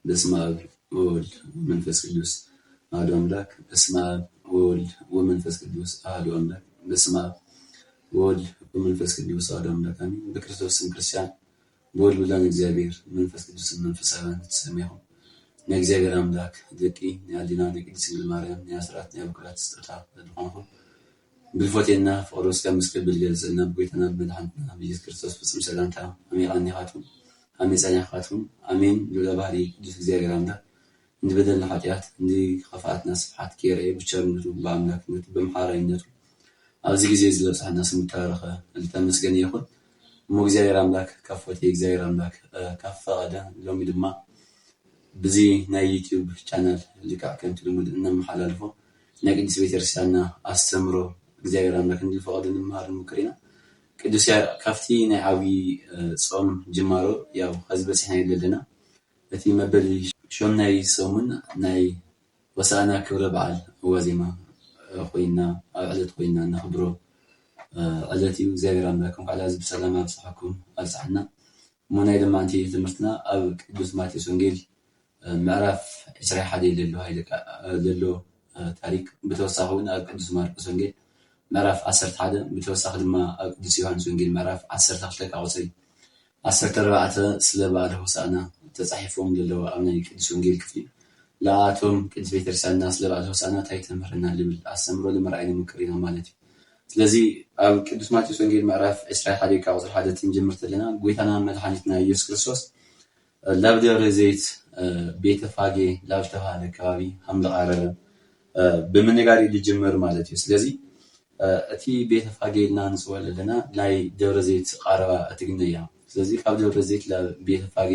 በስመ አብ ወወልድ ወመንፈስ ቅዱስ አሐዱ አምላክ። በስመ አብ ወወልድ ወመንፈስ ቅዱስ አሐዱ አምላክ። በስመ አብ ወወልድ ወመንፈስ ቅዱስ አሐዱ አምላክ አሜን። በክርስቶስ ስም ክርስቲያን በወልድ ብለን እግዚአብሔር መንፈስ ቅዱስ መንፈሳውያን ተሰሚያው የእግዚአብሔር አምላክ ደቂ ያዲና ቅድስት ድንግል ማርያም የአስራት የበኩራት ስጦታ ተደርጎ ብልፎቴና ፍቅሮስ ከምስክር ብልገልጽና በጎይተና በመድኃኒትና በኢየሱስ ክርስቶስ ፍጹም ሰላምታ አሜን ያኻቱም አሜን አሜን። ለባህሪ ቅዱስ እግዚአብሔር አምላክ እንድበደል ኃጢአት እንዲ ከፋአትና ስፍሐት ከየረ ብቻርነቱ በአምላክነቱ በመሐራይነቱ ኣብዚ ጊዜ ዝለብሳና ስሙ ተባረከ እንተመስገን ይሁን። ሞ እግዚአብሔር አምላክ ከፎቴ እግዚአብሔር አምላክ ከፈቀደ ሎሚ ድማ በዚ ናይ ዩቲዩብ ቻናል ልቃዕ ከምቲ ልሙድ እናመሓላልፎ ናይ ቅዱስ ቤተክርስቲያንና አስተምሮ እግዚአብሔር አምላክ እንዲፈቀደ እንማር ምክሪና ቅዱስ ካፍቲ ናይ ዓብይ ጾም ጅማሮ ያው ህዝብ በጽሕና ይለለና እቲ መበል ሾምናይ ሰሙን ናይ ወሳና ክብረ በዓል ወዜማ ኮይና አብዕለት ኮይና እናኽብሮ ዕለትዩ እግዚአብሔር አምላክ እንኳን ህዝብ ሰላም አብጽሐኩም አብጽሐና ሞናይ ድማ አንቲ ትምህርትና ኣብ ቅዱስ ማቴዎስ ወንጌል ምዕራፍ 21 ለሎ ታሪክ በተወሳኸውን ኣብ ቅዱስ ማርቆስ ወንጌል ምዕራፍ 11 በተወሳኸ ድማ ኣብ ቅዱስ ዮሐንስ ወንጌል ምዕራፍ 12 ቃውሰይ 14 ስለ በዓል ሆሳዕና ተጻሒፎም ለለው ኣብ ናይ ቅዱስ ወንጌል ክፍሊ ለኣቶም ቅዱስ ቤተክርስቲያንና ስለ በዓል ሆሳዕና ታይ ተምህርና ልብል ኣስተምሮ ለመርኣይ ምክሪና ማለት እዩ። ስለዚ ኣብ ቅዱስ ማቴዎስ ወንጌል ምዕራፍ 21 ቃውሰይ 1 እንጀምር ተለና ጎይታና መድኃኒትና ኢየሱስ ክርስቶስ ላብ ደብረ ዘይት ቤተ ፋጌ ላብ ዝተባሃለ ከባቢ ሃምለቃረበ ብምንጋሪ ልጅምር ማለት እዩ። ስለዚ እቲ ቤተ ፋጌ ኢልና ንፅውዖ ዘለና ናይ ደብረ ዘይት ቀረባ እትግነያ። ስለዚ ካብ ደብረ ዘይት ላብ ቤተ ፋጌ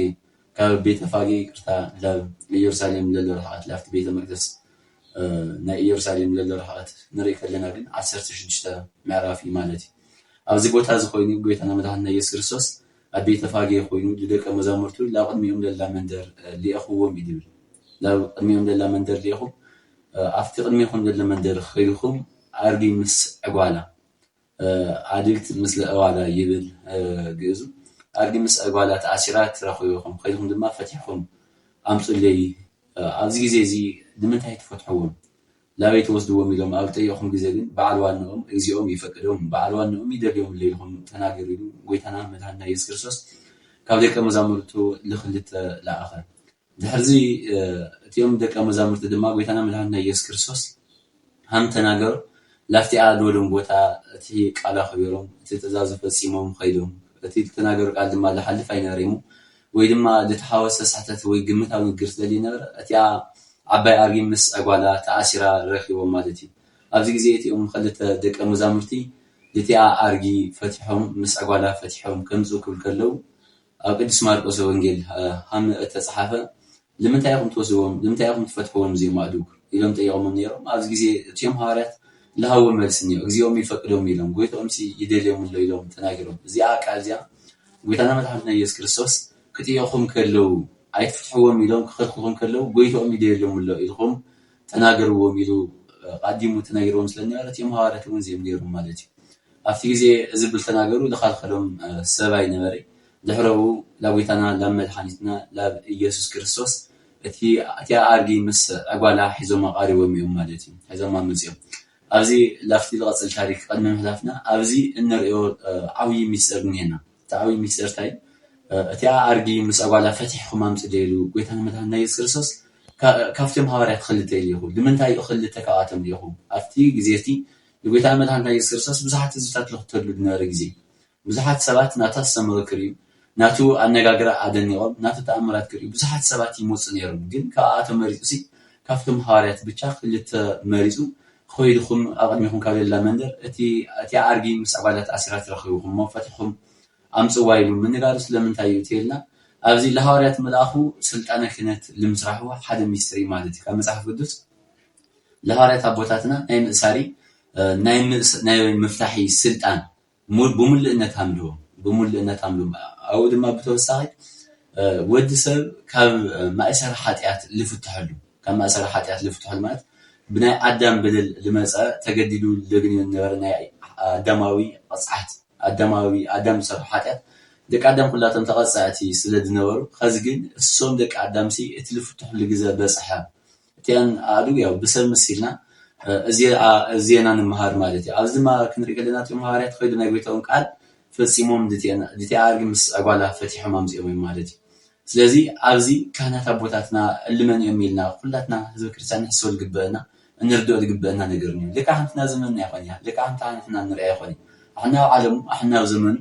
ካብ ቤተ ፋጌ ቅርታ ላብ ኢየሩሳሌም ለሎ ርሕቀት ላፍቲ ቤተ መቅደስ ናይ ኢየሩሳሌም ለሎ ርሕቀት ንርኢ ከለና ግን 16 ምዕራፍ ማለት እዩ። ኣብዚ ቦታ እዚ ኮይኑ ጎይታና መድኃኒትና ኢየሱስ ክርስቶስ ኣብ ቤተ ፋጌ ኮይኑ ደቀ መዛሙርቱ ላብ ቅድሚኦም ለላ መንደር ሊአኽዎም ይብል። ላብ ቅድሚኦም ለላ መንደር ሊአኹም ኣብቲ ቅድሚኹም ለላ መንደር ኸይድኹም ኣርጊ ምስ ዕጓላ ኣድግት ምስለ ዕጓላ ይብል ግእዙ ኣርጊ ምስ ዕጓላ ተኣሲራ ትረኽብኹም ኸይድኹም ድማ ፈቲሕኹም ኣምፁለይ። ኣብዚ ግዜ እዚ ንምንታይ ትፈትሕዎም ላበይ ትወስድዎም ኢሎም ኣብ ጠየኹም ግዜ ግን በዓል ዋናኦም እግዚኦም ይፈቅዶም በዓል ዋናኦም ይደልዮም ለይኹም ተናገሩ ኢሉ ጎይታና መድኃኒትና ኢየሱስ ክርስቶስ ካብ ደቀ መዛሙርቱ ልኽልተ ለኣኸ። ድሕርዚ እቲኦም ደቀ መዛሙርቱ ድማ ጎይታና መድኃኒትና ኢየሱስ ክርስቶስ ሃም ተናገሩ ላፍቲኣ ልወሎም ቦታ እቲ ቃል ኣኽቢሮም እቲ ትእዛዝ ፈጺሞም ኸይዶም እቲ ተናገሩ ቃል ድማ ዝሓልፍ ኣይነበረሙ ወይ ድማ ዝተሓወሰ ስሕተት ወይ ግምታዊ ንግር ስለዘይ ነበረ እቲኣ ዓባይ ኣርጊ ምስ ዕጓላ ተኣሲራ ረኺቦም ማለት እዩ። ኣብዚ ግዜ እቲኦም ክልተ ደቀ መዛሙርቲ እቲኣ ኣርጊ ፈቲሖም ምስ ዕጓላ ፈቲሖም ከምፁ ክብል ከለው ኣብ ቅዱስ ማርቆስ ወንጌል ሃም ተጻሓፈ ንምንታይ ኢኹም ትወስድዎም ንምንታይ ኢኹም ትፈትሕዎም እዚኦም ኣእዱግ ኢሎም ጠይቖሞም ነይሮም። ኣብዚ ግዜ እቲኦም ሐዋርያት ለሃዎ መልሲ ነይሩ እግዚኦም ይፈቅዶም ኢሎም ጎይቶኦም ይደልዮም ኣሎ ኢሎም ተናገሮም። እዚኣ ቃል እዚኣ ጎይታና መድኃኒትና ኢየሱስ ክርስቶስ ክጥይኹም ከለው ኣይትፍትሕዎም ኢሎም ክኸልክልኩም ከለው ጎይቶኦም ይደልዮም ኣሎ ኢልኩም ተናገርዎም ኢሉ ቀዲሙ ተናገርዎም ስለነበረ እቲኦም ሐዋርያት እውን እዚኦም ነይሮም ማለት እዩ። ኣብቲ ግዜ እዚ ብል ተናገሩ ዝኻልከሎም ሰብኣይ ነበረ። ድሕረኡ ላብ ጎይታና ላብ መድኃኒትና ላብ ኢየሱስ ክርስቶስ እቲ ኣርጊ ምስ ዕጓላ ሒዞም ኣቃሪቦም እዮም ማለት እዩ። ሒዞም ኣመፅኦም ኣብዚ ላፍቲ ዝቐፅል ታሪክ ቀድሚ ምሕላፍና ኣብዚ እንሪኦ ዓብይ ሚስጥር እኒአና። እቲ ዓብይ ሚስጥር እንታይ እቲ ኣርጊ ምስ ዕጓላ ፈቲሕኩም ኣምፅእ ኢሉ ጎይታና መድኃኒትና ኢየሱስ ክርስቶስ ካብቶም ሐዋርያት ክልተ ኢልኹ ንምንታይ ክልተ ካብኣቶም ኢልኹም ኣብቲ ግዜ እቲ ጎይታና መድኃኒትና ኢየሱስ ክርስቶስ ብዙሓት ህዝብታት ዝኽተሉ ዝነበረ ግዜ ብዙሓት ሰባት ናቱ ኣስተምህሮ ክርእዩ ናቱ ኣነጋግራ ኣደኒቖም ናቱ ተኣምራት ክርእዩ ብዙሓት ሰባት ይመፁ ነይሮም። ግን ካብኣቶም መሪፁ ካብቶም ሐዋርያት ብቻ ክልተ መሪፁ ኸይድኹም ኣብ ቅድሚኹም ካብ ለላ መንደር እቲ ኣርጊ ምስ ዕጓላ ተኣሲራ ትረኽብኹም እሞ ፈቲሕኩም ኣምፅዋ ኢሉ ምንጋሩ ስለምንታይ እዩ ትልና ኣብዚ ለሐዋርያት መልኣኹ ስልጣነ ክህነት ልምስራሑ ሓደ ሚስጥሪ ማለት እዩ። ካብ መጽሓፍ ቅዱስ ለሐዋርያት ኣቦታትና ናይ ምእሳሪ ናይ ምፍታሒ ስልጣን ብሙሉእነት ሃምልዎም ብሙሉእነት ሃምልዎም። ኣብኡ ድማ ብተወሳኺ ወዲ ሰብ ካብ ማእሰሪ ሓጢኣት ልፍትሐሉ ካብ ማእሰሪ ሓጢኣት ልፍትሐሉ ማለት ብናይ ኣዳም በደል ልመፀ ተገዲዱ ለግንዩ ነበረ ናይ ኣዳማዊ ቅፅዓት ኣዳም ዝሰርሖ ሓጢኣት ደቂ ኣዳም ኩላቶም ተቐጻዕቲ ስለ ዝነበሩ ከዚ ግን እሶም ደቂ ኣዳምሲ እቲ ዝፍትሕሉ ግዜ በፅሐ እቲአን ኣድግ ያው ብሰብ መሲልና እዚአና ንምሃር ማለት እዩ ኣብዚ ድማ ክንሪኢ ከለና እቶም ሐዋርያት ከይዱ ናይ ጎይታኦም ቃል ፈፂሞም ድቲያ ኣድጊ ምስ ኣጓላ ፈቲሖም ኣምፂኦም እዮም ማለት እዩ ስለዚ ኣብዚ ካህናት ኣቦታትና እልመን እዮም ኢልና ኩላትና ህዝቢ ክርስቲያን ንሕስበ ዝግበአና እንርድኦ ዝግበአና ነገር እዩ ለካህንትና ዘመንና ይኾን እያ ለካህንትና ንሪኣ ይኾን ኣሕና ኣብ ዓለሙ ኣሕና ኣብ ዘመኑ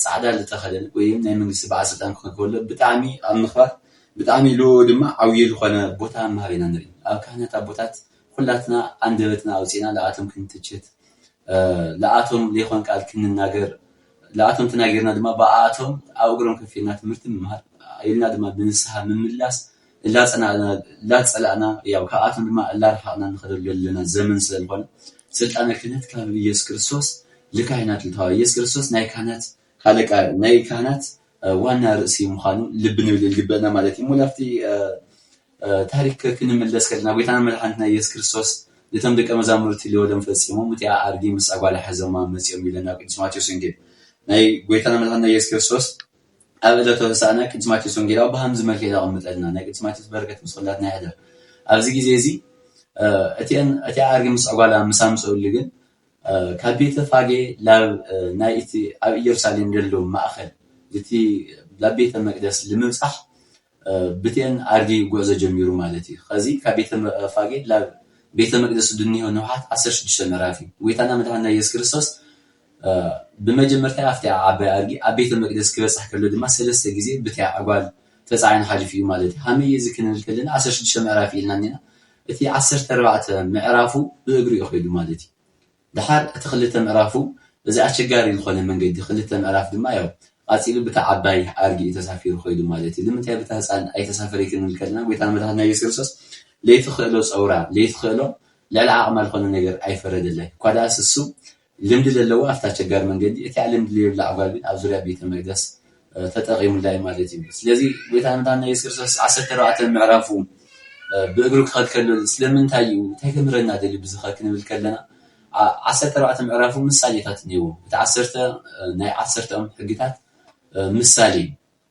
ጻዕዳ ዝተኸደነ ወይ ናይ መንግስቲ በዓል ስልጣን ክኮን ብጣዕሚ ኣብ ምኽባር ብጣዕሚ ሎ ድማ ዓብዪ ዝኾነ ቦታ ማህበና ንርኢ ኣብ ካህናት ኣቦታት ኩላትና አንደበትና ኣውፂና ለኣቶም ክንትችት ለኣቶም ለይኾን ቃል ክንናገር ለኣቶም ተናገርና ድማ በኣቶም ኣብ እግሮም ከፊልና ትምህርቲ ምምሃር ኢልና ድማ ብንስሓ ምምላስ ላጸላእና ያው ካብኣቶም ድማ ላርሓቅና ንኸደሉ ዘለና ዘመን ስለዝኾነ ስልጣነ ክህነት ካብ ኢየሱስ ክርስቶስ ለካህናት ልተዋ ኢየሱስ ክርስቶስ ናይ ካህናት ካለቃ ናይ ካህናት ዋና ርእሲ ምዃኑ ልብ ንብል ዝግበአና ማለት እዩ ሙላፍቲ ታሪክ ክንምለስ ከለና ጎይታና መድሓኒትና ኢየሱስ ክርስቶስ ነቶም ደቀ መዛሙርቲ ልወደም ፈፂሞም እቲ ኣድጊ ምስ ኣጓላ ሒዞማ መፂኦም ኢለና ቅዱስ ማቴዎስ ወንጌል ናይ ጎይታና መድሓኒትና ኢየሱስ ክርስቶስ ኣብ ዕለተ ሆሳዕና ቅዱስ ማቴዎስ ወንጌል ኣብ ብሃምዚ መልክዕ ይቐምጠልና ናይ ቅዱስ ማቴዎስ በረከት ምስ ኩላትና ይሕደር ኣብዚ ግዜ እዚ እቲ ኣድጊ ምስ ኣጓላ ምስ ኣምፅኡሉ ግን ካብ ቤተ ፋጌ ናይ እቲ ኣብ ኢየሩሳሌም ዘሎ ማእኸል እቲ ላብ ቤተ መቅደስ ንምብፃሕ ብቴን ኣድጊ ጉዕዞ ጀሚሩ ማለት እዩ ከዚ ካብ ቤተ ፋጌ ላብ ቤተ መቅደስ ድንይሆ ንውሓት 16 ምዕራፍ እዩ ጎይታና መድሓኒትና ኢየሱስ ክርስቶስ ብመጀመርታ ኣብቲ ዓባይ ኣድጊ ኣብ ቤተ መቅደስ ክበፅሕ ከሎ ድማ 3 ግዜ ብቲ ኣጓል ተፃዒኑ ሓሊፉ እዩ ማለት እዩ ሃመይ እዚ ክንብል ከለና 16 ምዕራፍ ኢልና ኒና እቲ 14 ምዕራፉ ብእግሪ እዩ ኸይዱ ማለት እዩ ድሓር እቲ ክልተ ምዕራፉ እዚ ኣቸጋሪ ዝኾነ መንገዲ ክልተ ምዕራፍ ድማ ያው ኣፂሉ ብታ ዓባይ ኣድጊ ተሳፊሩ ኸይዱ ማለት እዩ ንምንታይ ብታ ህፃን ኣይተሳፈረ ክንብል ከለና ጎይታና መድሓኒትና ኢየሱስ ክርስቶስ ለይትኽእሎ ፀውራ ለይትኽእሎ ልዕሊ ዓቕማ ዝኾነ ነገር ኣይፈረደላይ ኳዳስ እሱ ልምዲ ዘለዎ ኣብታ ኣቸጋሪ መንገዲ እቲ ልምዲ ዘይብላ ኣጓል ግን ኣብ ዙርያ ቤተ መቅደስ ተጠቒሙላይ ማለት እዩ ስለዚ ጎይታና መድሓኒትና ኢየሱስ ክርስቶስ 14 ምዕራፉ ብእግሩ ክኸድ ከሎ ስለምንታይ እዩ እንታይ ከምረና ደሊ ብዝኸ ክንብል ከለና 14 ምዕራፉ ምሳሌታት እኒአዎ እቲ 10 ናይ 10 ሕግታት ምሳሌ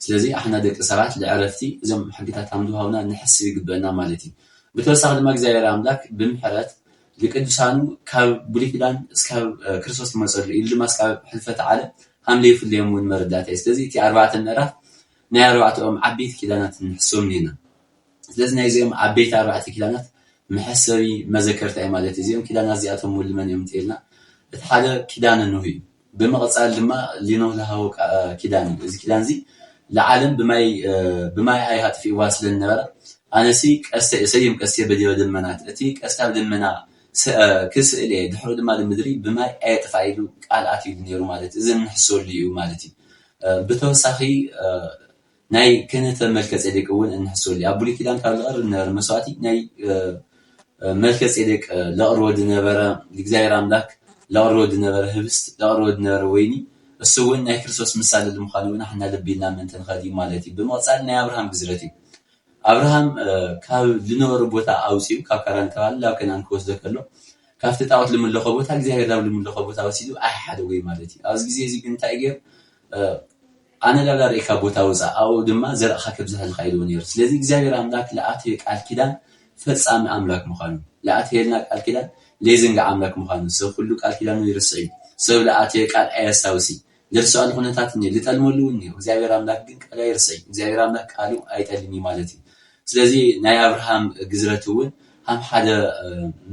ስለዚ ኣሕና ደቂ ሰባት ልዕረፍቲ እዞም ሕግታት ኣምድሃውና ንሕስብ ይግበአና ማለት እዩ ብተወሳኺ ድማ እግዚአብሔር ኣምላክ ብምሕረት ልቅዱሳኑ ካብ ብሉይ ኪዳን እስካብ ክርስቶስ መፀሉ ኢሉ ድማ እስካብ ሕልፈት ዓለም ሃምለ ይፍለዮም እውን መረዳእታ እዩ ስለዚ እቲ 4 ምዕራፍ ናይ 4ኦም ዓበይቲ ኪዳናት ንሕስቦም ኒና ስለዚ ናይ እዚኦም ዓበይቲ 4 ኪዳናት መሐሰቢ መዘከርታ እዩ ማለት እዚኦም ኪዳናት እዚኣቶም ውልመን እዮም እንተኢልና እቲ ሓደ ኪዳን ኖህ እዩ ብምቕፃል ድማ ሊኖህ ዝሃቦ ኪዳን እዩ እዚ ኪዳን እዚ ለዓለም ብማይ ኣይሃጥፊእዋ ስለዝነበረ ኣነሲ ሰይም ቀስተ በዲበ ደመናት እቲ ቀስታ ደመና ክስእል እየ ድሕሪ ድማ ንምድሪ ብማይ ኣየጥፋ ኢሉ ቃል ኣትዩ ነይሩ ማለት እዚ ንሕስበሉ እዩ ማለት እዩ ብተወሳኺ ናይ ክህነተ መልከ ጼዴቅ እውን እንሕስበሉ ኣብ ብሉይ ኪዳን ካብ ዝቐርብ ዝነበረ መስዋእቲ ናይ መልከ ጼዴቅ ለቕርቦ ዝነበረ እግዚኣብሔር ኣምላክ ለቕርቦ ዝነበረ ህብስት ለቕርቦ ዝነበረ ወይኒ እሱ እውን ናይ ክርስቶስ ምሳሌ ንምዃኑ እውን ኣሕና ልቢልና ምእንቲ ንኸድ እዩ ማለት እዩ ብምቕፃል ናይ ኣብርሃም ግዝረት እዩ ኣብርሃም ካብ ዝነበሩ ቦታ ኣውፂኡ ካብ ካራን ተባሃለ ላብ ከነዓን ክወስዶ ከሎ ካብቲ ጣዖት ልምለኾ ቦታ እግዚኣብሔር ናብ ልምለኾ ቦታ ወሲዱ ኣይሓደጎ ማለት እዩ ኣብዚ ግዜ እዚ ግን እንታይ ገይሩ ኣነ ላብ ላርኢካ ቦታ ውፃእ ኣብኡ ድማ ዘርእኻ ከብዝሕልካ ኢልዎ ነይሩ ስለዚ እግዚኣብሔር ኣምላክ ለኣተዮ ቃል ኪዳን ፈፃሚ ኣምላክ ምዃኑ ለኣተየልና ቃል ኪዳን ለይዝንጋዕ ኣምላክ ምዃኑ ሰብ ኩሉ ቃል ኪዳኑ ይርስዕ እዩ ሰብ ለኣተዮ ቃል ኣየሳውሲ ዝርስዐሉ ኩነታት እኒአ ዝጠልመሉ እውን እኒአ እግዚኣብሔር ኣምላክ ግን ቃል ኣይርስዕ እግዚኣብሔር ኣምላክ ቃሉ ኣይጠልም ማለት እዩ ስለዚ ናይ ኣብርሃም ግዝረት እውን ሃም ሓደ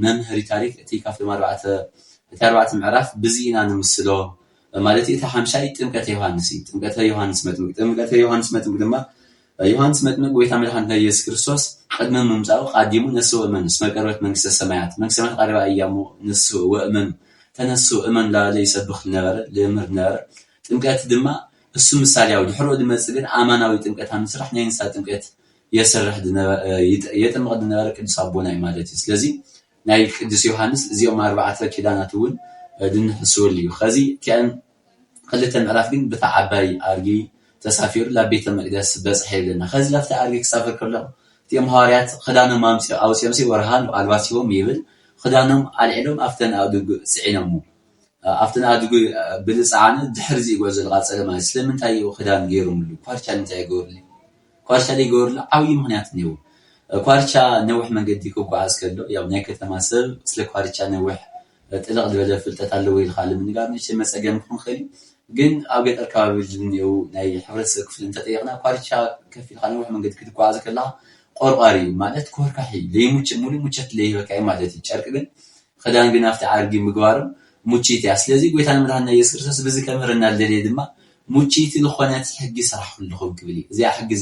መምህሪ ታሪክ እቲ ካብቶም 4 ምዕራፍ ብዚ ኢና ንምስሎ ማለት እቲ ሓምሻይ ጥምቀተ ዮሃንስ እዩ ጥምቀተ ዮሃንስ መጥምቅ ድማ ዮሃንስ መጥምቅ ጎይታ መድሓኒትና ኢየሱስ ክርስቶስ ቅድሚ ምምፃኡ ቃዲሙ ነስኡ እመኑ እስመ ቀረበት መንግስተ ሰማያት መንግስተ ሰማያት ቀሪባ እያ እሞ ነስኡ ወእመኑ ተነሱ እመን ላለ ይሰብኽ ዝነበረ ልእምር ዝነበረ ጥምቀት ድማ እሱ ምሳሌያዊ ድሕሪኡ ዝመፅእ ግን ኣማናዊ ጥምቀት ኣብ ምስራሕ ናይ ንስሓ ጥምቀት የሰርሕ የጥምቕ ዝነበረ ቅዱስ ኣቦና እዩ ማለት እዩ ስለዚ ናይ ቅዱስ ዮሃንስ እዚኦም 4 ኪዳናት እውን ድንሕስበሉ እዩ ከዚ እቲአን ክልተ ምዕራፍ ግን ብታ ዓባይ ኣድጊ ተሳፊሩ ላብ ቤተ መቅደስ በፅሐ ይብለና ከዚ ላብቲ ኣድጊ ክሳፈር ከሎ እቲኦም ሃዋርያት ክዳኖም ኣውፅኦም ወርሃን ኣልባሲቦም ይብል ክዳኖም ኣልዒሎም ኣፍተን ኣእዱግ ፅዒኖም أفتنا أدقو بالإسعان دحرزي يقول زلغة سلامة سلمن تايو خدان غيرهم له كوارشان نتاي يقول لي كوارشان يقول له عوي مهنيات نيو كوارشا نوح من قد يكون قاعد كله يا بنيك تماسل سلك كوارشا نوح تلقى دبل فلتة علوي الخالد من قال نيش مس أجمع كون خلي جن أوجد أركاب الجنيو ناي حفرة سقف فلتة تيغنا كوارشا كفي الخالد نوح من قد كده قاعد كله قرقاري مالت كور كحي ليه مولي مشت ليه وكأي مالتي تشارك جن خدان جنافت عارجي مقارم مشيتي أصلي قويت أنا مثلا يسكرس بس كاميرنا اللي دما مشيتي الخوانات حق صراحة كلهم كبلي زي حق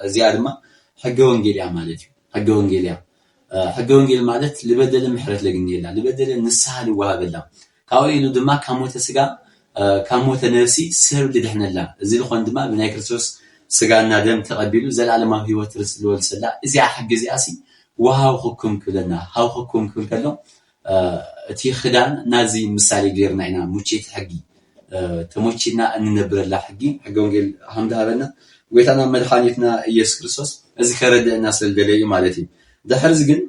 زيادة ما حق وانجيليا مالتي حق وانجيليا حق وانجيل مالت اللي بدل محرت لجنيلا اللي بدل النسال وهاب الله كاوي إنه دما كموت سجا كموت نفسي سر اللي دحنا الله زي الخوان دما بناي كريستوس سجا نادم تقبله زل على ما هو ترسل والسلا زي حق زي أسي وهاو حكم كلنا هاو حكم كلنا تي خدان نازي مثالي غيرنا هنا موچيت حقي تموچينا ان نبر الله حقي حق وانجيل حمد هبنا ويتانا مدحانيتنا يسوع كريستوس اذكر الناس الدليل مالتي ده حرز جن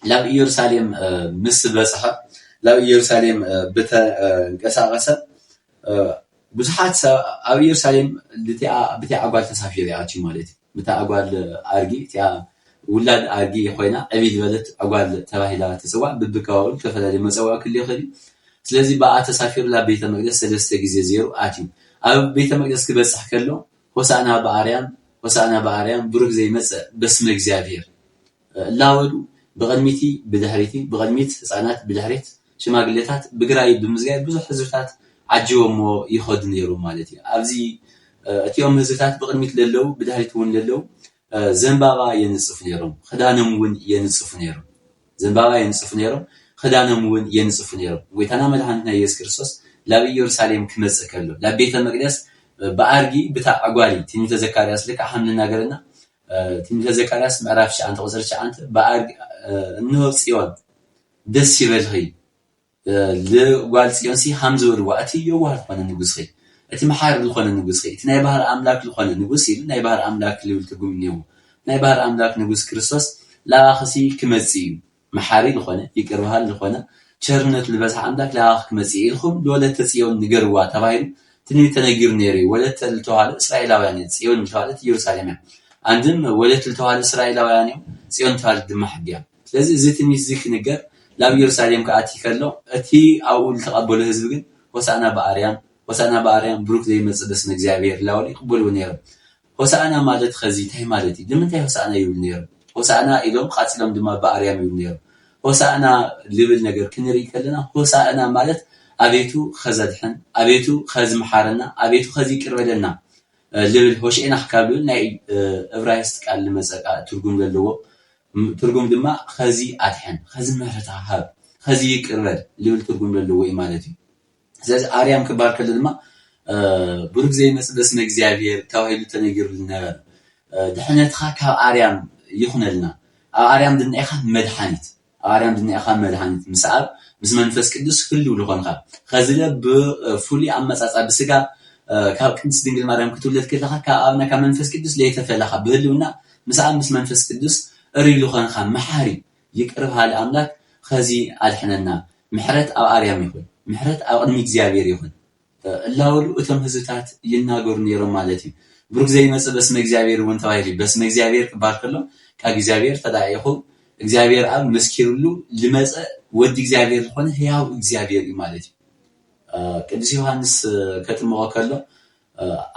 لا يرساليم مس بصحه لا يرساليم بتا انقساقسه بزحات اب يرساليم بتا اقوال تسافير ياچي مالتي بتا اقوال ارغي تيا ولاد أرجي خوينا أبيد ولد أقول تباهيلا تسوى بالبكاول كفلا لمسوى كل يخلي سلزي بقى تسافر لبيت المقدس سلسة جزء زيرو آتيم أو بيت المقدس كبس حكله وسأنا باريان بروك زي مس باسم إكزافير لاول بغلميتي بدهريتي بغلميت سانات بدهريت شما قلتات بقراي بمزجاي بزح حزرتات عجوم يخد نيرو مالتي أبزي أتيوم حزرتات بغلميت للو بدهريت ون للو زنباغا ينصف نيرم خدانم ون ينصف نيرم زنباغا ينصف نيرم خدانم ون ينصف نيرم ويتانا مدحنا يسوع كريستوس لا يرساليم كمص كله لا بيت المقدس بارغي بتاع اغوالي تيمته زكرياس لك حملنا غرنا تيمته زكرياس معرفش انت قصرش انت بارغ انه صيون دس يبلغي لغوال صيون سي حمزه وقتي يوهر فن نغسخي أتي محار لخونا نجوس خي تناي بحر أملاك لخونا نجوس يل ناي بحر أملاك اللي ولتقوم نيو ناي بحر أملاك نجوس كريستوس لا خسي كمسي محاري لخونا يقربها لخونا شرنت لبس أملاك لا كمسي لخم ولا تسيون نجروا تباين تني تنجر نيري ولا تلتوها إسرائيل يعني تسيون مشوالة يرساليم عندهم ولا تلتوها إسرائيل يعني تسيون تهال دم حقيا لازم زيتني زيك نجر لا يرساليم كأتي كله أتي أول تقبله هزبين وسأنا باريان بروك زي مسدس نجزابير لاولي قبول ونير وسأنا مالت خزيتي مالتي لمنتي وسأنا يونير وسأنا إلهم قاتلهم دم باريان يونير وسأنا ليبل نجر كنري كلنا وسأنا مالت أبيتو خزدحن أبيتو خز محارنا أبيتو خزي كربلنا ليبل هوش إنا حكابل ناي إبراهيست قال لمسألة ترجم للو ترجم دم خزي أدحن خز محرتها هاب خزي كربل ليبل ترجم للو إمالتي زي أريام كبار كلمة بروك زي مسدس نجزابير توهيل تنجر لنا دحنا تخاك أريام يخون لنا أريام دنا إخا مدحانيت أريام دنا إخا مدحانيت مسأب بس منفس كدوس كله لخون خا خزله بفولي عم مسأب بسجا كاب كنت دينجل مريم كتولت كده كأبنا كمنفس كدوس ليه تفعلها بهلونا مسأب بس منفس كدوس أري لخون خا محاري يقرب هالأملاك خزي الحننا محرت أو أريام يخون محرت أو أدمي إكزابير يخون لاول أتم هزتات يناغور نيرو مالتي بروك زي مسا بس إكزابير وانتوايلي بس إكزابير كباركلو كإكزابير تداعيخو إكزابير أب مسكيرلو لمسا ود إكزابير لخون هياو إكزابير مالتي كدس يوحنس كتم وكالو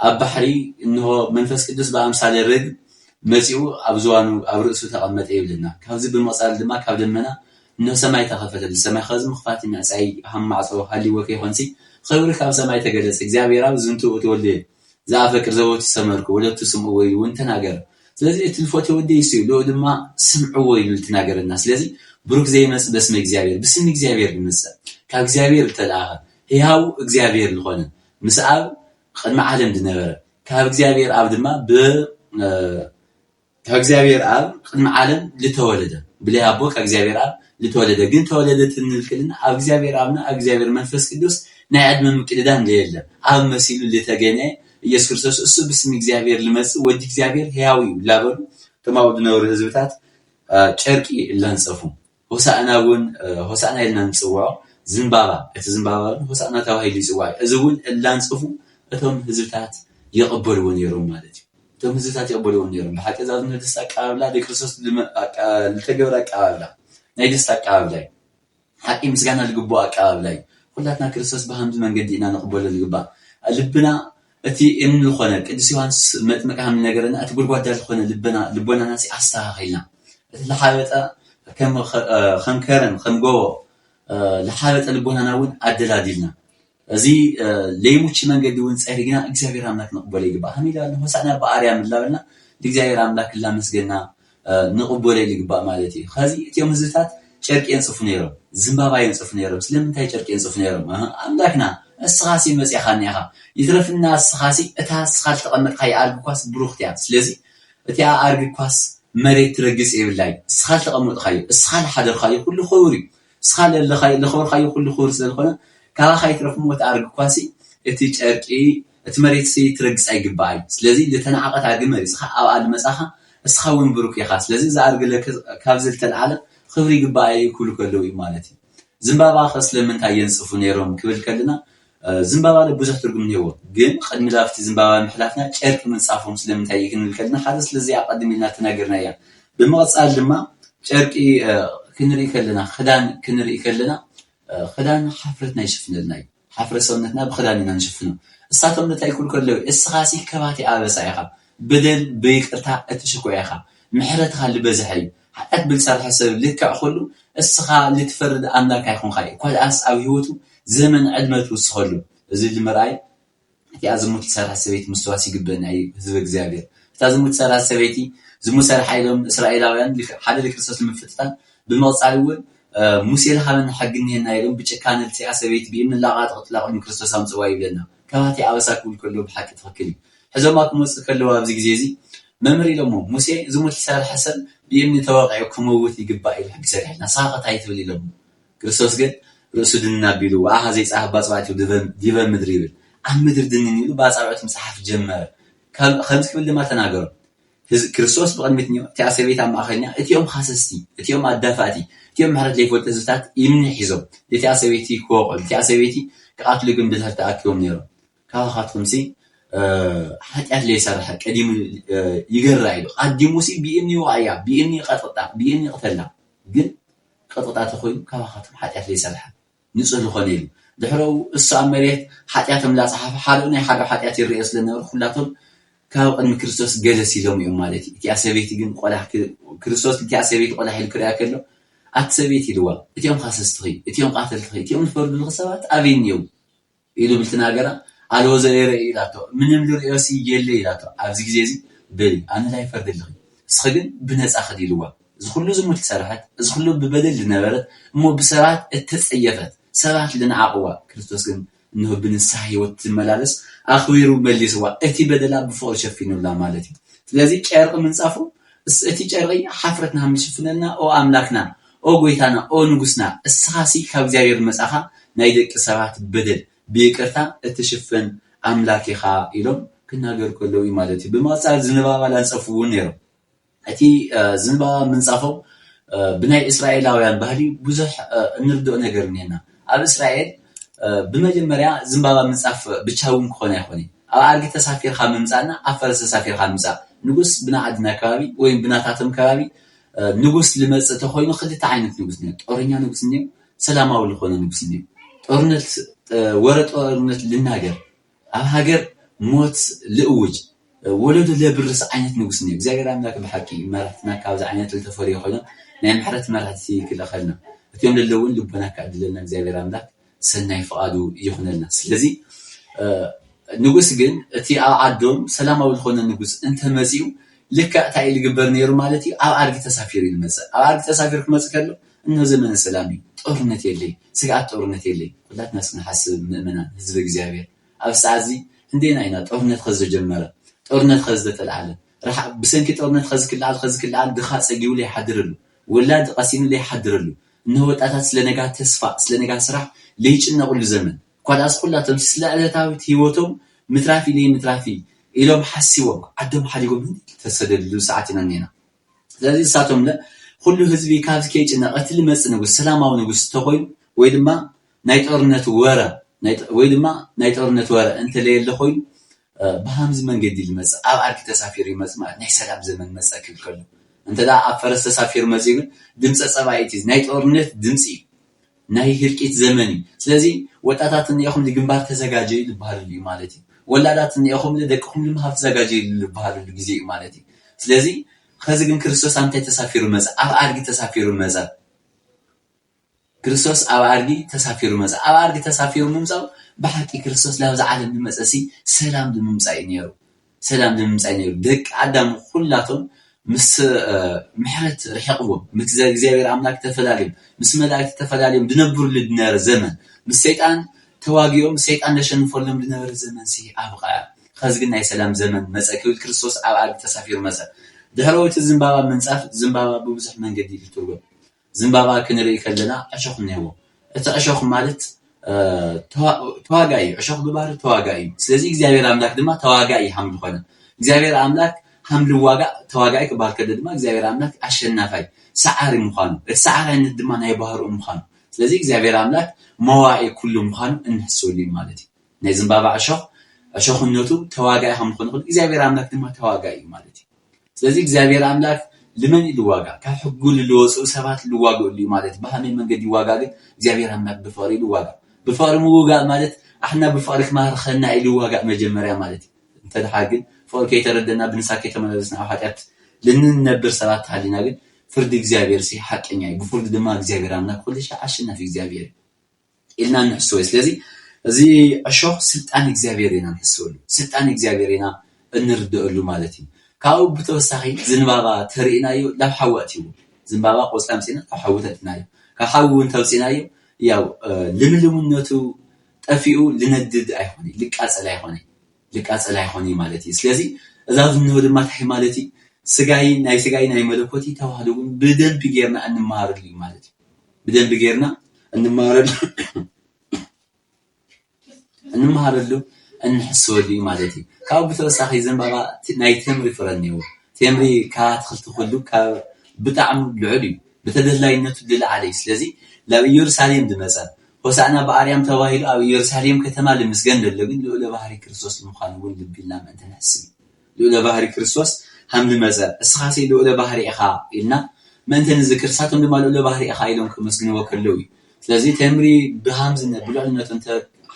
أب بحري إنه منفس كدس بأمثال الرد مسيو أبزوانو أبرؤسو تقمت إيبلنا كهوزي بالمصال دما كابدمنا إنه سماي تخفت السماي خازم خفاتي من أسعي هم معصو هالي وكي خونسي خيورك أو سماي تقلس إكزابير أو زنتو وتولي زعفك رزوات السمرك ولا تسمعوا ويل وانت ناقر لازم التلفوت ودي يسيو لو دما سمعوا ويل تناقر الناس لازم بروك زي مس باسم إكزابير باسم إكزابير بالنسبة كإكزابير تلاها هيهاو إكزابير الخونن مسأب خدمة عالم دنبرة كإكزابير أب دما كإكزابير أب خدمة عالم لتولده بليها بو كإكزابير أب لتولده جن تولدت الكلنا إكزابير أبنا إكزابير منفس كدوس نعد من مكدان ليلة أب مسيل اللي تجناه يسوع كريستوس أسو باسم إكزابير لمس ودي إكزابير هياوي لابر كما بدنا نور هزبتات شرقي اللي نصفهم هسأنا لنا نسوعه زنبابا زنبابا هوسانا تاوهيل يصواي ازون اللانصفو اتهم هزبتات يقبلون يروم مالتي اتهم هزبتات يقبلون يروم بحق اذا ندس اقابلا دي كريستوس لتجبر اقابلا نايدس اقابلا حقي مسغانا لغبو اقابلا كلاتنا كريستوس بهمز منقدينا نقبل لغبا لبنا اتي ان الخونه قدس يوحنس متمقام نغرنا اتي غرغودا الخونه لبنا ناسي استاخيلنا لحاوطه كم خنكرن خنغو لحالة لبونانا ون أدلاديلنا زي ليموتش من قدون سأرينا إجزاير أملاك نقبل يجبا هميلا نحسنا بأريا من لبنا إجزاير أملاك الله مسجنا نقبل يجبا مالتي خازي تيوم زلتات شركة ينصفنيرو زمبابا ينصفنيرو سلم تاي شركة ينصفنيرو أملاكنا السخاسي مسيحانيها يترف الناس السخاسي أتها السخال تقمت خاي أرجو كواس بروختيات سلزي أتها أرجو كواس مريت ترجس إيه بالله السخال تقمت خاي السخال حدر خاي كل خوري سخال اللي خاي اللي خور خاي كل خور سلخنا كلا خاي ترف موت أرجو كواسي اتشاركي اتمريت سي ترجس أي جباي سلزي لتنعقد على جمري سخ أو على مساحة سخاون بروك يا خاص لذي زارج لك كابزل العالم خبري جباي كله إيمانتي زمبابا خاص لمن تاين صفونيرهم كبل كلنا زمبابا لبوزح ترجم نيو جن خد ملافت زمبابا محلاتنا شارك من صافهم سلمن تايكن الكلنا حدث لذي أقدم لنا تناقرنا يا بمقصد لما شاركي كنري كلنا خدان كنري كلنا خدان حفرتنا يشفنا لنا حفرة سنتنا بخداننا نشفنا الساتم نتاي كله السخاسي كباتي عابس عيخا بدل بيكرتا اتشكو عيخا محرتها اللي بزحي حتى بالسار حسب لك أخلو السخا اللي تفرد أملاك يكون خاي كل أس أو يوتو زمن عدمته السخلو زي المرأي تأزمت السار حسبيت مستواسي جبنا أي زوج زابير تأزمت السار حسبيتي زمو سار حيلهم إسرائيلاويان حدا لكريستوس المفتتان بالموضوع الأول موسى لها حقني هنا يلوم بتشكان السياسة بيمن اللغات أطلاق من كريستوس هم زواي بلنا كواتي عوساك كله بحق تفكري حزمات موسى كله أبزق زيزي ممري لهم موسى زمو السار حسن بيمن توقعكم موت يقبائي الحق سريحنا ساقط هاي تبلي لهم كريستوس قد رسول النبي له زي صاحب باصبعته ديفن مدريبل عم مدر دنيني له باصبعته مسحف جمر خمس كبل ما تناقر كريستوس بقدمتني تعسبيت عم أخذنا اتيوم خاصستي اتيوم أدفاتي اتيوم محرد لي فولت زتات يمني حزب تعسبيتي كوقل تعسبيتي كأكل جنب ذهب تأكلهم نيرو كأخذهم سي حتى أهل يسرح قديم يجرعيله قديموسي بإني وعيا بإني قطع بإني قتلنا جن قطعت أخوي كأخذهم حتى أهل يسرح نصل الخنيل دحرو الصام مريت حتى أتم لا صحافة حالوني حاجة حتى أتي الرئيس لنا خلاتهم كاو أن كريستوس جلس يوم يوم مالتي تعسبيتي جن ولا كريستوس تعسبيت ولا حيل كريا كله أتسبيتي لوا اتيوم خاصستي اتيوم قاتلتي اتيوم فرد الغصبات أبينيو إلو بالتناقرة على وزير إيلاتو من الرئاسي يلي إيلاتو عبزك زيزي بلي أنا لا يفرد اللغي سخجن بناس أخدي لوا زخلو زموت سرحت زخلو ببدل لنبرت مو بسرعات التسعيفات سرعات لنا عقوة كريستوس جن إنه بنسحي والملابس أخويرو بلي سوا اتي بدلا بفور شفينو لا مالتي لذي كارق من صافو اتي كارقي حفرتنا هم شفنا أو أملاكنا أو قويتانا أو نقصنا السخاسي كابزاير مساخا نايدك سرعات بدل بيكرتا اتشفن أملاكي خا إلهم كنا غير كله إمالتي بما صار زنبابا لنصفو نيرو أتي زنبابا من صفو بناي إسرائيلاويان بهلي بزح نردو نجرنينا أب إسرائيل بمجمريا زنبابا من صف بتشاوم كونه يخوني أو أرجع تسافر خامسانا أفرس تسافر خامسة نقص بنا عدنا كابي وين بنا تاتم كابي نقص لمس تخوين خدت عينك نقص نيم أورينا نقص نيم سلامة ولا خونه نقص نيم أورنت ورد أورنت للناجر هاجر موت لأوج ولد اللي برس عينت نقص نيم زي كلام لك بحكي مرحتنا كابز عينت التفوري خونه نعم حرت مرحتي كل خلنا اليوم للون لبنا كعد لنا زي كلام لك سنة يفقدوا يخوننا سلزي نقص جن تي عدهم سلامة ولا خونه نقص أنت مسيو لك تعيل جبر نير مالتي أو أرجع تسافر المسا أو أرجع تسافر كمسا كله إنه زمن السلامي أورنت يلي سقعت أورنت يلي كلات ناس نحسب مؤمنا حزب إجزاوية أو سعزي عندنا هنا أورنت خز جمرة أورنت خزة العالم راح بسنك أورنت خز كل العالم خز كل العالم دخل سجيو لي حدرله ولاد قاسين لي حدرله إنه هو تأسس لنجات تسفى لنجات سرح ليش إنه كل زمن قد أسقول تمس لا تاوي هيوتهم مترافي لي مترافي إلهم حسيوك عندهم حليقهم تسدد ساعتنا نينا لذي ساعتهم لا كل هزبي كابس كيج إن قتل مس نقول سلامة ونقول استقيم ويدما ናይ ጦርነት ወረ ወይ ድማ ናይ ጦርነት ወረ እንተ ለየለ ኮይኑ ብሃምዚ መንገዲ ልመጽ ኣብ ኣርኪ ተሳፊሩ ይመጽ ማለት ናይ ሰላም ዘመን መጽእ ክልከሉ እንተዳ ኣብ ፈረስ ተሳፊሩ መጽ ግን ድምጸ ጸባይት ናይ ጦርነት ድምጺ ናይ ህርቂት ዘመን ስለዚ ወጣታትን ይኹም ግንባር ተዘጋጀዩ ልባሃሉ ማለት እዩ ወላዳትን ይኹም ደቅኹም ልምሃብ ተዘጋጀዩ ልባሃሉ ግዜ ማለት እዩ ስለዚ ከዚ ግን ክርስቶስ አንተ ተሳፊሩ መጽ ኣብ ኣርጊ ተሳፊሩ መጽ ክርስቶስ ኣብ ኣርጊ ተሳፊሩ መጽ ኣብ ኣርጊ ተሳፊሩ ምምጻው በሐቂ ክርስቶስ ላብ ዓለም ንመጽሲ ሰላም ንምምጻይ ነይሩ ሰላም ንምምጻይ ነይሩ ደቅ አዳም ሁላቶም ምስ ምሕረት رحقዎም ምስ እግዚአብሔር አምላክ ተፈላልዮም ምስ መላእክት ተፈላልዮም ድነብሩ ልድነር ዘመን ምስ ሰይጣን ተዋጊኦም ሰይጣን ለሸንፈሎም ድነር ዘመን ሲ አብቃ ከዚ ግን ናይ ሰላም ዘመን መጽእ ክርስቶስ ኣብ ኣርጊ ተሳፊሩ መጽ ድሕሮት ዝምባባ መንጻፍ ዝምባባ በብዙሕ መንገዲ ይትርጎም ዝምባባ ክንርኢ ከለና አሸኹ ነይዎ እቲ አሸኹ ማለት ተዋጋይ አሸኹ በባህር ተዋጋይ ስለዚ እግዚአብሔር አምላክ ድማ ተዋጋይ ሐምል ሆነ እግዚአብሔር አምላክ ሐምል ዋጋ ተዋጋይ ከባል ከደ ድማ እግዚአብሔር አምላክ አሸናፋይ ሰዓሪ ምዃኑ እቲ ሰዓራይነት ድማ ናይ ባህሩ ምዃኑ ስለዚ እግዚአብሔር አምላክ መዋዒ ኩሉ ምዃኑ እንሕስወሊ ማለት እዩ ናይ ዝምባባ አሸኹነቱ ተዋጋይ ሐምል ሆነ እግዚአብሔር አምላክ ድማ ተዋጋይ ማለት እዩ ስለዚ እግዚአብሔር አምላክ لمن الواقع كحقول اللوص وسبات الواقع اللي مالت بهمي من قد يواقع እግዚአብሔር አምላክ بفاري الواقع بفاري موقع مالت احنا بفارك ما رخلنا الواقع مجمريا مالت انت حاجه فور كي تردنا بنساك يتملسنا حاجات لننبر سبات حالنا ግን ፍርድ እግዚአብሔር ሲ ሐቀኛ ይፍርድ ድማ እግዚአብሔር አምላክ ሁሉ ሺ አሸናፊ እግዚአብሔር ኢልና ንሕስው ስለዚ እዚ አሾህ ስልጣን እግዚአብሔርና ንሕስው ስልጣን እግዚአብሔርና እንርድእሉ ማለት እዩ ካው ብተወሳኺ ዝንባባ ተሪናዩ ላብ ሓወትዩ ዝንባባ ቆስጣም ሲና ሓወተትናዩ ካሓውን ተውሲናዩ ያው ልምልምነቱ ጠፊኡ ልነድድ አይሆኒ ልቃጸል አይሆኒ ማለት እዩ ስለዚ እዛዝ ነው ድማ ታይ ማለት እዩ ስጋይ ናይ መለኮት ተዋህዶ በደንብ ጌርና እንማርሉ ማለት እዩ በደንብ ጌርና እንማርሉ እንሕስወሉ ማለት እዩ ካብ ብተወሳኺ ዘንባባ ናይ ተምሪ ፍረኒው ተምሪ ካትክልት ኩሉ ካብ ብጣዕም ልዑል እዩ በተደላይነቱ ልዓለይ ስለዚ ላብ ኢየሩሳሌም ድመጸ ሆሳዕና በአርያም ተባሂሉ ኣብ ኢየሩሳሌም ከተማ ለምስገን ደለግን ልዑለ ባህሪ ክርስቶስ ንምዃኑ ወይ ልቢልና መንተናስብ ልዑለ ባህሪ ክርስቶስ ሐምል መጸ እስኻሲ ልዑለ ባህሪ ኢኻ ኢልና መንተን ዝክርሳቶም ድማ ልዑለ ባህሪ ኢኻ ኢሎም ከመስግንዎ ከለው ስለዚ ተምሪ ብሃምዝነ ብልዑልነቱ እንተ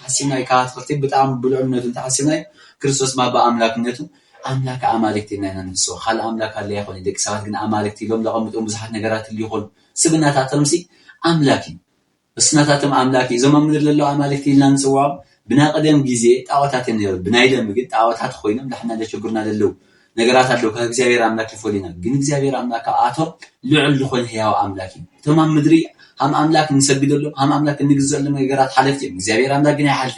حسيناي كاتفتي بتعم بالعلمة انت حسيناي كريستوس ما بأملاكنته أملاك أمالكتنا ننسو خال أملاك اللي يخوني ديك ساعات كنا أمالكتي لهم لقمتهم بزحات نجارات اللي يخون سبنا تعتمسي أملاكي السنة تعتم أملاكي زمان من اللي أمالكتي لنا نسوع بنا قدام جزء تعوتات النير بنايدا مجد تعوتات خوينا نحن اللي شكرنا للو نجارات اللو كأجزاير أملاك فولينا جن جزاير أملاك عطر لعل خون هي أملاكي تمام مدري هم أملاك نسجد له هم أملاك نجزء لما يجرات حلفتي እግዚአብሔር አምላክ ግን ያሐልፍ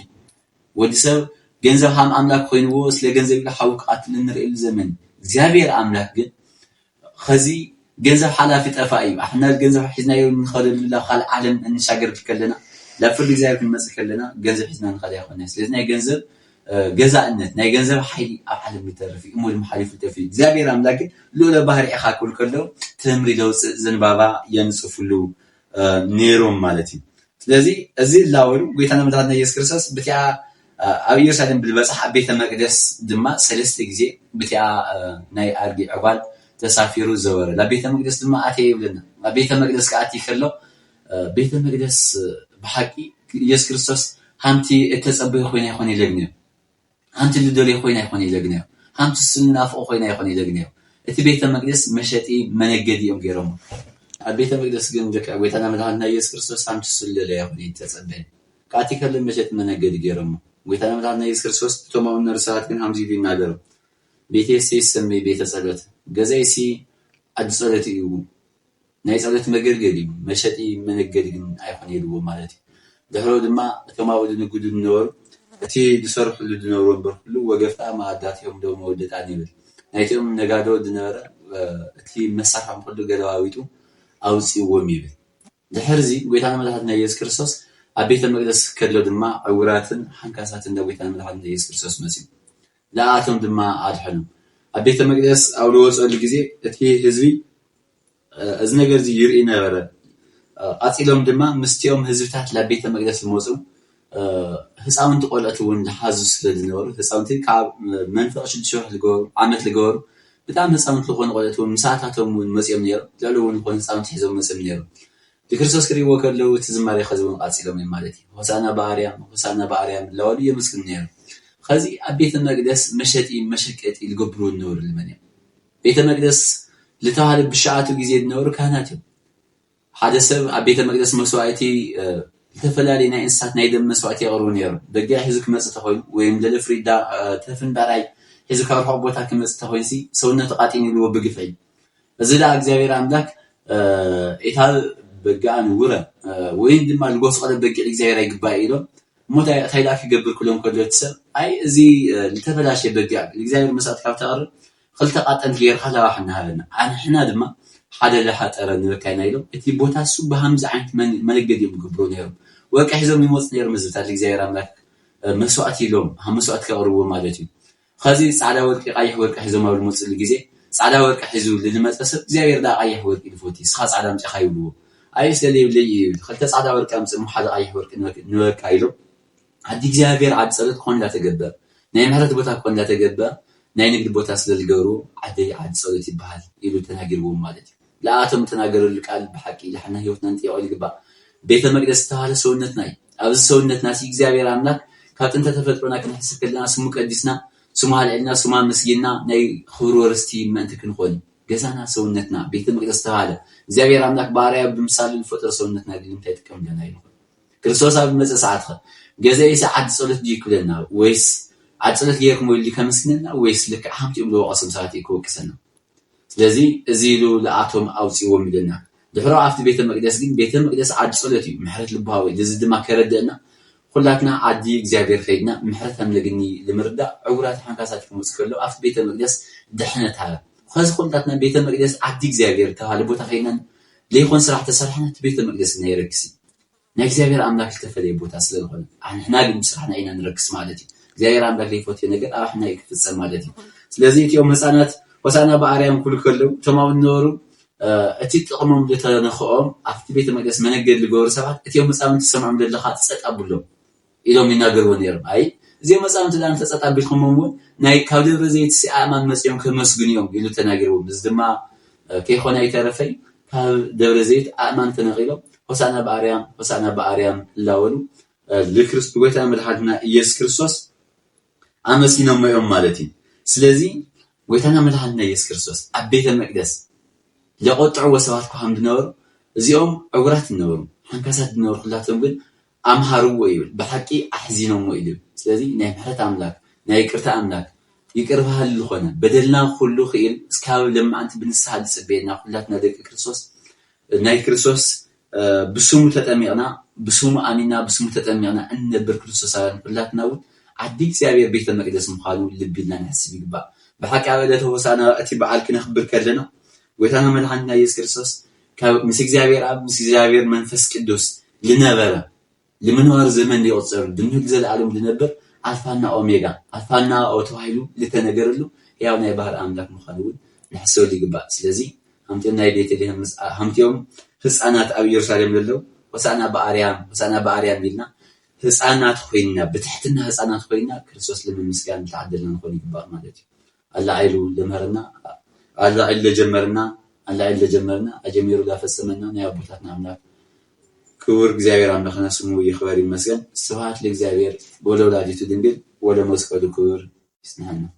ወዲሰብ ገንዘብ هم أملاك ኮይንዎ ስለ ገንዘብ ለሐውቅ አትል ንርኢል ዘመን እግዚአብሔር አምላክ ግን خዚ ገንዘብ حላፊ ጠፋይ احنا ገንዘብ ሒዝናዮ ንኸለላ خال ዓለም እንሻገር ከለና ለፍርድ እግዚአብሔር እንመጽእ ከለና ገንዘብ ሒዝና ንኸለ ይኾነ ስለዚህ ናይ ገንዘብ ገዛእነት ናይ ገንዘብ ኃይሊ ኣብ ዓለም ይተርፍ እሙል መሐሊፍ ተፊ እግዚአብሔር አምላክ ልዑለ ባህሪ ኢኻ ኩል ከሎ ተምሪ ለውጽ ዘንባባ የንጽፉሉ ኔሮም ማለት እዩ ስለዚ እዚ ላወሩ ጌታና መድኃኒትና ኢየሱስ ክርስቶስ በቲያ ኣብ ኢየሩሳሌም ብልበጽሕ ቤተ መቅደስ ድማ ሰለስተ ግዜ በቲያ ናይ ኣርጊ ዕጓል ተሳፊሩ ዘወረ ለቤተ መቅደስ ድማ ኣተይ ይብለና ቤተ መቅደስ ከኣቲ ከሎ ቤተ መቅደስ በሐቂ ኢየሱስ ክርስቶስ ሃንቲ እተጸበየ ኮይና ይኾን ይለግነ ሃንቲ ልደለ ኮይና ይኾን ይለግነ ሃንቲ ስልናፍቆ ኮይና ይኾን ይለግነ እቲ ቤተ መቅደስ መሸጢ መነገዲ እዮም ገይሮም البيت المقدس ግን ጌታና መድኃኒትና ኢየሱስ ክርስቶስ ሃምት ስለለ ይሁን ተጸበየ ካቲ ከለም መሸጥ መነገድ ገረሙ ጌታና መድኃኒትና ኢየሱስ ክርስቶስ ተማውን ነርሳት ግን ሃምዚ ቢናገሩ ቤቴስ ይሰመ ቤተ ጸሎት ገዛይሲ አዲስ ጸሎት እዩ ናይ ጸሎት መገልገሊ መሸጢ መነገድ ግን አይሆን ይልዎ ማለት ደህሮ ድማ ተማውድ ንጉድ ነውር እቲ ዝሰርሑ ዝነበሩ በርኩሉ ወገፍታ ማዳትዮም ደው መወደጣን ይብል ናይቶም ነጋዶ ድነበረ እቲ መሳፋም ሁሉ ገለዋዊጡ أوصيهم يبي دحرزي قويتنا ملحدنا يسوع كريستوس أبيت المقدس كله دماء عوراتن حنكاساتن قويتنا ملحدنا يسوع كريستوس مسيح لا أتم دماء عالحلم أبيت المقدس أولوس الجزء تكيه هزبي أزنجر زي يرئينا برا قاتلهم دما مستيوم هزبتات لبيت المقدس الموصو ህፃውንቲ ቆልዕት እውን ዝሓዙ ስለዝነበሩ ህፃውንቲ ካብ መንፈቅ 6 ወርሒ ዝገበሩ ዓመት ዝገበሩ ብጣዕሚ ህፃውንቲ ዝኾኑ ቆልዕት እውን ምሳታቶም እውን መፅኦም ነይሮም ልዕሊ እውን ዝኾኑ ህፃውንቲ ሒዞም መፅኦም ነይሮም ብክርስቶስ ክሪእዎ ከለዉ እቲ ዝማሬ ኸዚ እውን ቃፂሎም እዮም ማለት እዩ ሆሳዕና በአርያም ላወሉ የመስግኑ ነይሮም ከዚ ኣብ ቤተ መቅደስ መሸጢ መሸቀጢ ዝገብሩ ዝነበሩ ልመን እዮም ቤተ መቅደስ ዝተባሃለ ብሸዓቱ ግዜ ዝነበሩ ካህናት እዮም ሓደ ሰብ ኣብ ቤተ መቅደስ መስዋዕቲ ተፈላለዩ ናይ እንስሳት ናይ ደም መስዋዕቲ የቕርቡ ነይሮም ደጊያ ሒዙ ክመፅእ ተኾይኑ ወይም ለፍሪዳ ተፍን ባራይ ሒዙ ካብ ርሑቕ ቦታ ክመፅእ ተኾይንሲ ሰውነቱ ቃጢን ኢልዎ ብግፍዒ እዚ ዳ እግዚኣብሔር ኣምላክ እታ በጊዕ ንውረ ወይም ድማ ዝጎስቆለ በጊዕ እግዚኣብሔር ኣይግባእ ኢሎም ሞታ ታይዳ ክገብር ኩሎም ከሎ ሰብ ኣይ እዚ ዝተበላሸየ በጊዕ እግዚኣብሔር መስዋዕቲ ካብ ተቕርብ ክልተ ቃጠንቲ ጌርካ ላዋሕና ሃበና ኣንሕና ድማ ሓደ ለሓጠረ ንበካይና ኢሎም እቲ ቦታ እሱ ብሃምዚ ዓይነት መነገዲ እዮም ዝገብሩ ነይሮም ወርቂ ሒዞም ይመፁ ነይሮም ህዝብታት እግዚኣብሔር ኣምላክ መስዋዕቲ ኢሎም መስዋዕቲ ከቕርብዎ ማለት እዩ ከዚ ፃዕዳ ወርቂ ቀይሕ ወርቂ ሒዞም ኣብ ዝመፅሉ ግዜ ፃዕዳ ወርቂ ሒዙ ዝመፀ ሰብ እግዚኣብሔር ዳ ቀይሕ ወርቂ ዝፈቲ ስኻ ፃዕዳ ምፅኻ ይብልዎ ኣይ ስለለይብለይ ክልተ ፃዕዳ ወርቂ ኣምፅእ ሓደ ቀይሕ ወርቂ ንበካ ኢሎም ዓዲ እግዚኣብሔር ዓዲ ፀሎት ክኾን እንዳተገበረ ናይ ምሕረት ቦታ ክኾን እንዳተገበረ ናይ ንግዲ ቦታ ስለዝገብሩ ዓዲ ፀሎት ይበሃል ኢሉ ተናጊርዎም ማለት እዩ ለኣቶም ተናገረሉ ቃል ብሓቂ ለሕና ህይወትና ንጥያቆ ይግባእ ቤተ መቅደስ ዝተባሃለ ሰውነትና እዩ ኣብዚ ሰውነትና እግዚኣብሔር ኣምላክ ካብ ጥንተ ተፈጥሮና ክንሕስብ ከለና ስሙ ቀዲስና ስሙ ሃልዕልና ስሙ መስጊና ናይ ክብሪ ወርስቲ ምእንቲ ክንኾን ገዛና ሰውነትና ቤተ መቅደስ ዝተባሃለ እግዚኣብሔር ኣምላክ ባርያ ብምሳሌ ዝፈጠረ ሰውነትና ግን እንታይ ይጥቀም ለና ይኹን ክርስቶስ ኣብ መፅእ ሰዓት ገዛይስ ዓዲ ፀሎት ድዩ ክብለና ወይስ ዓዲ ፀሎት ጌርኩም ኢሉ ከመስግነና ወይስ ልክዕ ሓምቲኦም ዝወቀሶም ሰባት ክወቅሰና ስለዚ እዚ ኢሉ ለኣቶም ኣውፂዎም ኢለና ድሕሮ ኣብቲ ቤተ መቅደስ ግን ቤተ መቅደስ ዓዲ ፀሎት እዩ ምሕረት ልባዊ እዚ ድማ ከረድአና ኩላትና ዓዲ እግዚኣብሔር ከይድና ምሕረት ከምነግኒ ንምርዳእ ዕውራት ሓንካሳት ክመፅእ ከሎ ኣብቲ ቤተ መቅደስ ድሕነት ሃበ ከዚ ኩላትና ቤተ መቅደስ ዓዲ እግዚኣብሔር ተባሃለ ቦታ ከይድና ለይኮን ስራሕ ተሰርሐና እቲ ቤተ መቅደስ ናይ ረክሲ ናይ እግዚኣብሔር ኣምላክ ዝተፈለየ ቦታ ስለዝኾነ ኣንሕና ግን ስራሕና ኢና ንረክስ ማለት እዩ እግዚኣብሔር ኣምላክ ዘይፈትዮ ነገር ኣብ ኣሕና ይክፍፀም ማለት እዩ ስለዚ እቲኦም ህፃናት ሆሳዕና በአርያም ኩሉ ከለዉ እቶም ኣብኡ ዝነበሩ እቲ ጥቕሞም ዝተነኽኦም ኣብቲ ቤተ መቅደስ መነገዲ ዝገበሩ ሰባት እቲኦም መፃምንቲ ዝሰምዖም ዘለካ ፀጥ ኣቢሎም ኢሎም ይናገርዎ ነይሮም ኣይ እዚኦም መፃምንቲ ዳ ተፀጥ ኣቢልኩም እውን ናይ ካብ ደብረ ዘይት ኣእማን መፅኦም ከመስግኑ እዮም ኢሉ ተናጊርዎም እዚ ድማ ከይኾነ ኣይተረፈይ ካብ ደብረ ዘይት ኣእማን ተነቂሎም ሆሳዕና በአርያም ላወሉ ለክርስቶስ ጎይታና መድሓኒትና ኢየሱስ ክርስቶስ ኣመስጊኖም እዮም ማለት እዩ ስለዚ ጎይታና መድሓኒትና ኢየሱስ ክርስቶስ ኣብ ቤተ መቅደስ ለቆጥዕዎ ሰባት ከም ዝነበሩ እዚኦም ዕውራት ዝነበሩ ሓንካሳት ዝነበሩ ኩላቶም ግን ኣምሃርዎ ይብል ብሓቂ ኣሕዚኖምዎ እዩ ስለዚ ናይ ምሕረት ኣምላክ ናይ ይቅርታ ኣምላክ ይቅር በሃሊ ዝኾነ በደልና ኩሉ ክኢል እስካብ ለማዓንቲ ብንስሓ ዝፅበየና ኩላትና ደቂ ክርስቶስ ናይ ክርስቶስ ብስሙ ተጠሚቕና ብስሙ ኣሚና ብስሙ ተጠሚቕና እንነብር ክርስቶሳውያን ኩላትና እውን ዓዲ እግዚኣብሔር ቤተ መቅደስ ምዃኑ ልቢ ኢልና ንሕስብ ይግባእ ብሓቂ ኣብ ዕለተ ሆሳዕና እቲ በዓል ክነኽብር ከለና ጎይታና መድሓኒትና ኢየሱስ ክርስቶስ ካብ ምስ እግዚኣብሔር ኣብ ምስ እግዚኣብሔር መንፈስ ቅዱስ ዝነበረ ንምንባር ዘመን ይቁፀር ድንግል ዘለዓለም ዝነብር ኣልፋና ኦሜጋ ኣልፋና ተባሂሉ ዝተነገረሉ ያው ናይ ባህር ኣምላክ ምዃኑ እውን ንሕሰበሉ ይግባእ ስለዚ ሃምቲኦም ናይ ቤተልሔም ሃምቲኦም ህፃናት ኣብ ኢየሩሳሌም ዘለው ሆሳዕና በአርያም ኢልና ህፃናት ኮይንና ብትሕትና ህፃናት ኮይንና ክርስቶስ ንምስጋን ተዓደልና ንኾን ይግባእ ማለት እዩ الله عيلو لمهرنا الله عيل لجمرنا أجميرو لا فسمنا يا أبوتنا عمنا كور إغزابير عمنا خنا سمو يخبر المسجد سواء لإغزابير ولا ولادي تدنجل ولا مسكو كور يسنحنا